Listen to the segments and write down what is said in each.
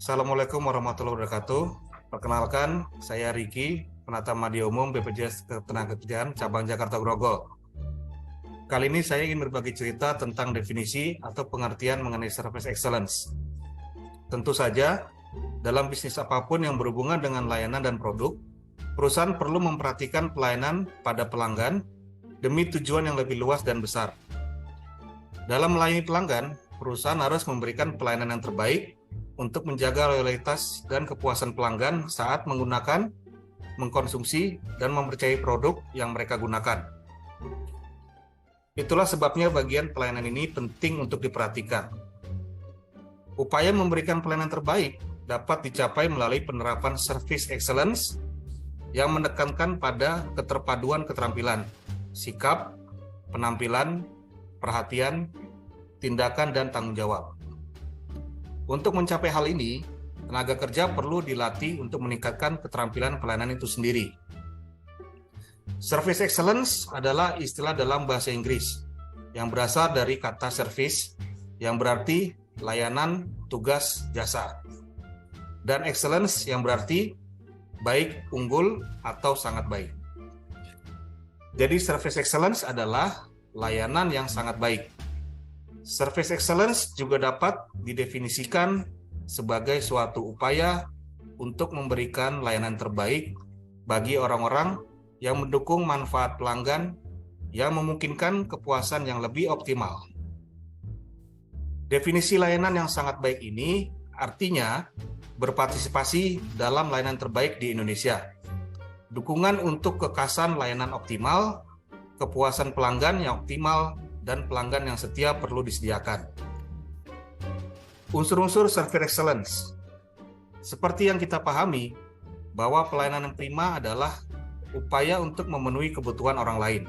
Assalamualaikum warahmatullahi wabarakatuh. Perkenalkan, saya Riki, Penata Madya Umum BPJS Ketenagakerjaan Cabang Jakarta Grogol. Kali ini saya ingin berbagi cerita tentang definisi atau pengertian mengenai service excellence. Tentu saja, dalam bisnis apapun yang berhubungan dengan layanan dan produk, perusahaan perlu memperhatikan pelayanan pada pelanggan demi tujuan yang lebih luas dan besar. Dalam melayani pelanggan, perusahaan harus memberikan pelayanan yang terbaik untuk menjaga loyalitas dan kepuasan pelanggan saat menggunakan, mengkonsumsi, dan mempercayai produk yang mereka gunakan. Itulah sebabnya bagian pelayanan ini penting untuk diperhatikan. Upaya memberikan pelayanan terbaik dapat dicapai melalui penerapan service excellence yang menekankan pada keterpaduan keterampilan, sikap, penampilan, perhatian, tindakan, dan tanggung jawab. Untuk mencapai hal ini, tenaga kerja perlu dilatih untuk meningkatkan keterampilan pelayanan itu sendiri. Service excellence adalah istilah dalam bahasa Inggris yang berasal dari kata service yang berarti layanan, tugas, jasa. Dan excellence yang berarti baik, unggul, atau sangat baik. Jadi service excellence adalah layanan yang sangat baik. Service excellence juga dapat didefinisikan sebagai suatu upaya untuk memberikan layanan terbaik bagi orang-orang yang mendukung manfaat pelanggan yang memungkinkan kepuasan yang lebih optimal. Definisi layanan yang sangat baik ini artinya berpartisipasi dalam layanan terbaik di Indonesia. Dukungan untuk kekasan layanan optimal, kepuasan pelanggan yang optimal, dan pelanggan yang setia perlu disediakan. Unsur-unsur service excellence. Seperti yang kita pahami, bahwa pelayanan yang prima adalah upaya untuk memenuhi kebutuhan orang lain.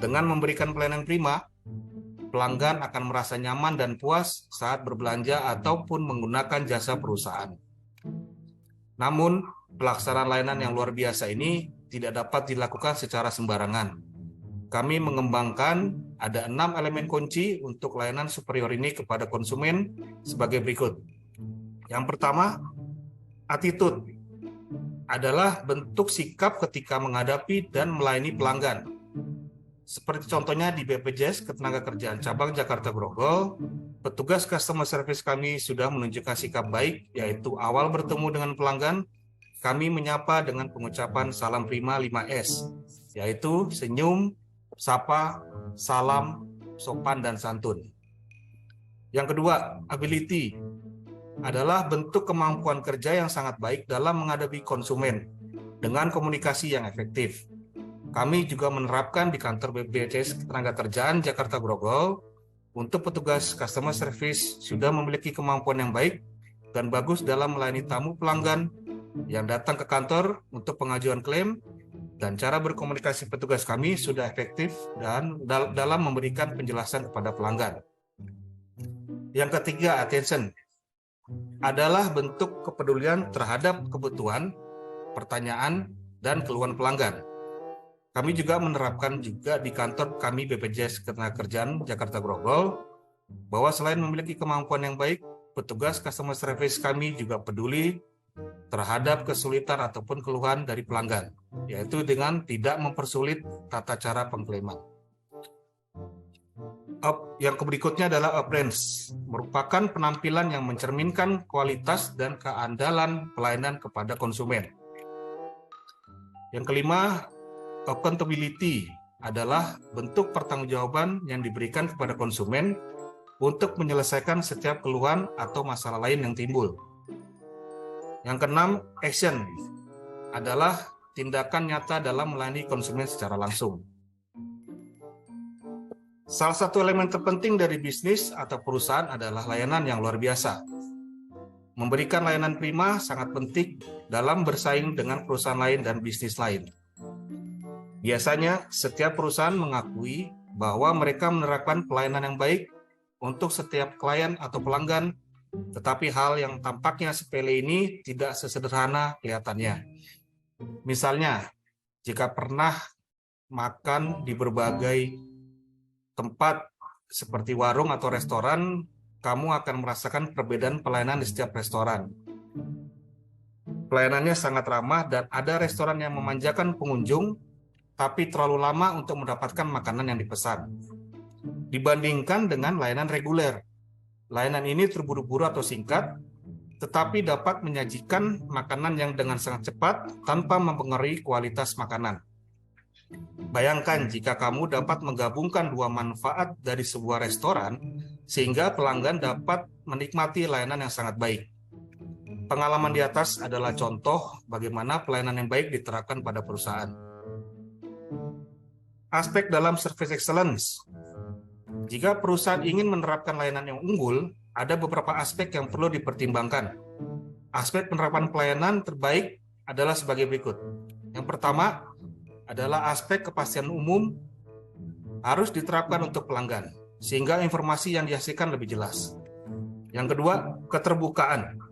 Dengan memberikan pelayanan prima, pelanggan akan merasa nyaman dan puas saat berbelanja ataupun menggunakan jasa perusahaan. Namun, pelaksanaan layanan yang luar biasa ini tidak dapat dilakukan secara sembarangan. Kami mengembangkan ada 6 elemen kunci untuk layanan superior ini kepada konsumen sebagai berikut. Yang pertama, attitude adalah bentuk sikap ketika menghadapi dan melayani pelanggan. Seperti contohnya di BPJS Ketenagakerjaan Cabang Jakarta Grogol, petugas customer service kami sudah menunjukkan sikap baik, yaitu awal bertemu dengan pelanggan, kami menyapa dengan pengucapan salam prima 5S, yaitu senyum, sapa, salam, sopan, dan santun. Yang kedua, ability adalah bentuk kemampuan kerja yang sangat baik dalam menghadapi konsumen dengan komunikasi yang efektif. Kami juga menerapkan di kantor BPJS Ketenagakerjaan Jakarta Grogol untuk petugas customer service sudah memiliki kemampuan yang baik dan bagus dalam melayani tamu pelanggan yang datang ke kantor untuk pengajuan klaim, dan cara berkomunikasi petugas kami sudah efektif dan dalam memberikan penjelasan kepada pelanggan. Yang ketiga, attention adalah bentuk kepedulian terhadap kebutuhan, pertanyaan, dan keluhan pelanggan. Kami juga menerapkan juga di kantor kami BPJS Ketenagakerjaan Jakarta Grogol bahwa selain memiliki kemampuan yang baik, petugas customer service kami juga peduli terhadap kesulitan ataupun keluhan dari pelanggan, yaitu dengan tidak mempersulit tata cara pengklaiman. Yang berikutnya adalah appearance, merupakan penampilan yang mencerminkan kualitas dan keandalan pelayanan kepada konsumen. Yang kelima, accountability adalah bentuk pertanggungjawaban yang diberikan kepada konsumen untuk menyelesaikan setiap keluhan atau masalah lain yang timbul. Yang keenam, action adalah tindakan nyata dalam melayani konsumen secara langsung. Salah satu elemen terpenting dari bisnis atau perusahaan adalah layanan yang luar biasa. Memberikan layanan prima sangat penting dalam bersaing dengan perusahaan lain dan bisnis lain. Biasanya, setiap perusahaan mengakui bahwa mereka menerapkan pelayanan yang baik untuk setiap klien atau pelanggan, tetapi hal yang tampaknya sepele ini tidak sesederhana kelihatannya. Misalnya, jika pernah makan di berbagai tempat seperti warung atau restoran kamu akan merasakan perbedaan pelayanan di setiap restoran. Pelayanannya sangat ramah dan ada restoran yang memanjakan pengunjung, tapi terlalu lama untuk mendapatkan makanan yang dipesan. Dibandingkan dengan layanan reguler, layanan ini terburu-buru atau singkat, tetapi dapat menyajikan makanan yang dengan sangat cepat tanpa mempengaruhi kualitas makanan. Bayangkan jika kamu dapat menggabungkan dua manfaat dari sebuah restoran, sehingga pelanggan dapat menikmati layanan yang sangat baik. Pengalaman di atas adalah contoh bagaimana pelayanan yang baik diterapkan pada perusahaan. Aspek dalam service excellence. Jika perusahaan ingin menerapkan layanan yang unggul, ada beberapa aspek yang perlu dipertimbangkan. Aspek penerapan pelayanan terbaik adalah sebagai berikut. Yang pertama adalah aspek kepastian umum harus diterapkan untuk pelanggan, sehingga informasi yang dihasilkan lebih jelas. Yang kedua, keterbukaan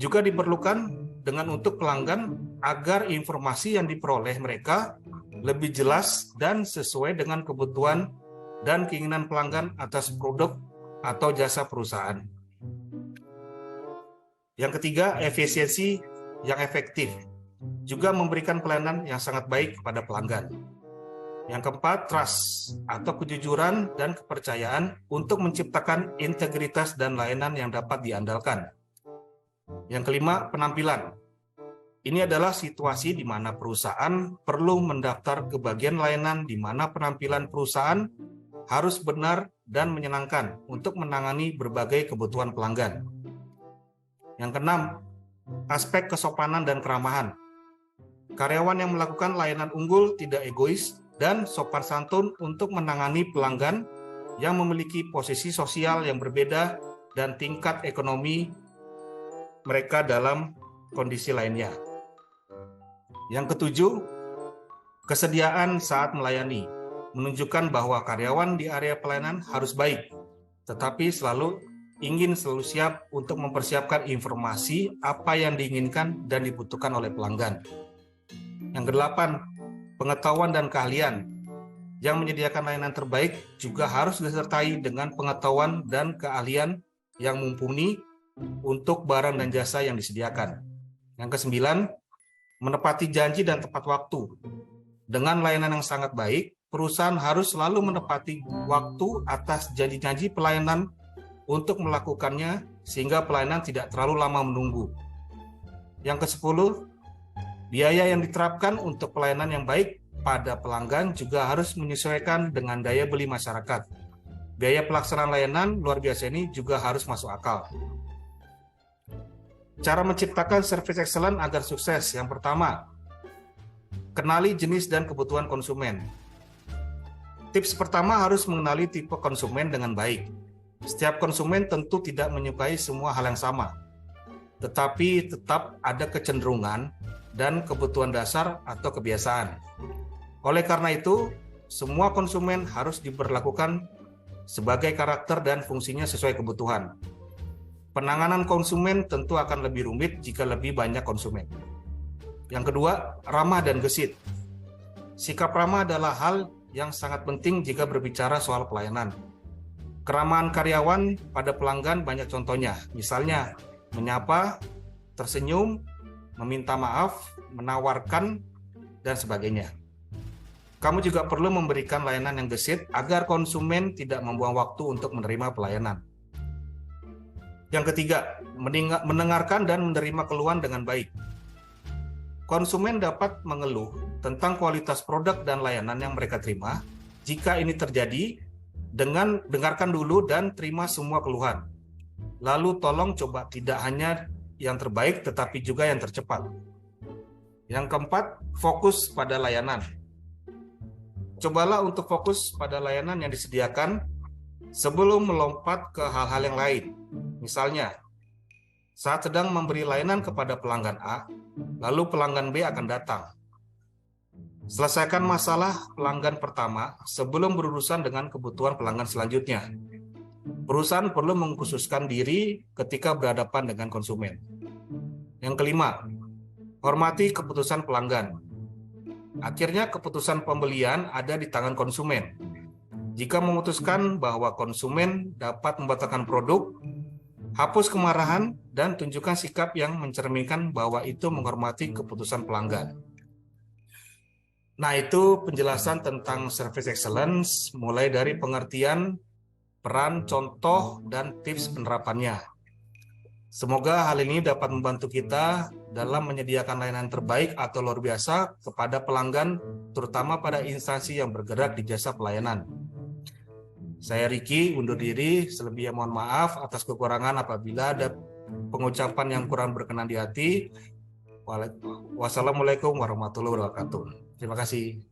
juga diperlukan dengan untuk pelanggan agar informasi yang diperoleh mereka lebih jelas dan sesuai dengan kebutuhan dan keinginan pelanggan atas produk atau jasa perusahaan. Yang ketiga, efisiensi yang efektif juga memberikan pelayanan yang sangat baik kepada pelanggan. Yang keempat, trust atau kejujuran dan kepercayaan untuk menciptakan integritas dan layanan yang dapat diandalkan. Yang kelima, penampilan. Ini adalah situasi di mana perusahaan perlu mendaftar ke bagian layanan di mana penampilan perusahaan harus benar dan menyenangkan untuk menangani berbagai kebutuhan pelanggan. Yang keenam, aspek kesopanan dan keramahan. Karyawan yang melakukan layanan unggul tidak egois dan sopan santun untuk menangani pelanggan yang memiliki posisi sosial yang berbeda dan tingkat ekonomi mereka dalam kondisi lainnya. Yang ketujuh, kesediaan saat melayani, menunjukkan bahwa karyawan di area pelayanan harus baik, tetapi ingin selalu siap untuk mempersiapkan informasi apa yang diinginkan dan dibutuhkan oleh pelanggan. Yang kedelapan, pengetahuan dan keahlian. Yang menyediakan layanan terbaik juga harus disertai dengan pengetahuan dan keahlian yang mumpuni untuk barang dan jasa yang disediakan. Yang kesembilan, menepati janji dan tepat waktu. Dengan layanan yang sangat baik, perusahaan harus selalu menepati waktu atas janji-janji pelayanan untuk melakukannya sehingga pelayanan tidak terlalu lama menunggu. Yang kesepuluh, biaya yang diterapkan untuk pelayanan yang baik pada pelanggan juga harus menyesuaikan dengan daya beli masyarakat. Biaya pelaksanaan layanan luar biasa ini juga harus masuk akal. Cara menciptakan service excellent agar sukses. Yang pertama, kenali jenis dan kebutuhan konsumen. Tips pertama harus mengenali tipe konsumen dengan baik. Setiap konsumen tentu tidak menyukai semua hal yang sama, tetapi tetap ada kecenderungan dan kebutuhan dasar atau kebiasaan. Oleh karena itu, semua konsumen harus diperlakukan sebagai karakter dan fungsinya sesuai kebutuhan. Penanganan konsumen tentu akan lebih rumit jika lebih banyak konsumen. Yang kedua, ramah dan gesit. Sikap ramah adalah hal yang sangat penting jika berbicara soal pelayanan. Keramahan karyawan pada pelanggan banyak contohnya, misalnya menyapa, tersenyum, meminta maaf, menawarkan, dan sebagainya. Kamu juga perlu memberikan layanan yang gesit agar konsumen tidak membuang waktu untuk menerima pelayanan. Yang ketiga, mendengarkan dan menerima keluhan dengan baik. Konsumen dapat mengeluh tentang kualitas produk dan layanan yang mereka terima. Jika ini terjadi, dengarkan dulu dan terima semua keluhan. Lalu tolong coba tidak hanya yang terbaik tetapi juga yang tercepat. Yang keempat, fokus pada layanan. Cobalah untuk fokus pada layanan yang disediakan sebelum melompat ke hal-hal yang lain. Misalnya, saat sedang memberi layanan kepada pelanggan A, lalu pelanggan B akan datang. Selesaikan masalah pelanggan pertama sebelum berurusan dengan kebutuhan pelanggan selanjutnya. Perusahaan perlu mengkhususkan diri ketika berhadapan dengan konsumen. Yang kelima, hormati keputusan pelanggan. Akhirnya keputusan pembelian ada di tangan konsumen. Jika memutuskan bahwa konsumen dapat membatalkan produk, hapus kemarahan dan tunjukkan sikap yang mencerminkan bahwa itu menghormati keputusan pelanggan. Nah, itu penjelasan tentang service excellence, mulai dari pengertian, peran, contoh, dan tips penerapannya. Semoga hal ini dapat membantu kita dalam menyediakan layanan terbaik atau luar biasa kepada pelanggan, terutama pada instansi yang bergerak di jasa pelayanan. Saya Riki, undur diri. Selebihnya mohon maaf atas kekurangan apabila ada pengucapan yang kurang berkenan di hati. Wassalamualaikum warahmatullahi wabarakatuh. Terima kasih.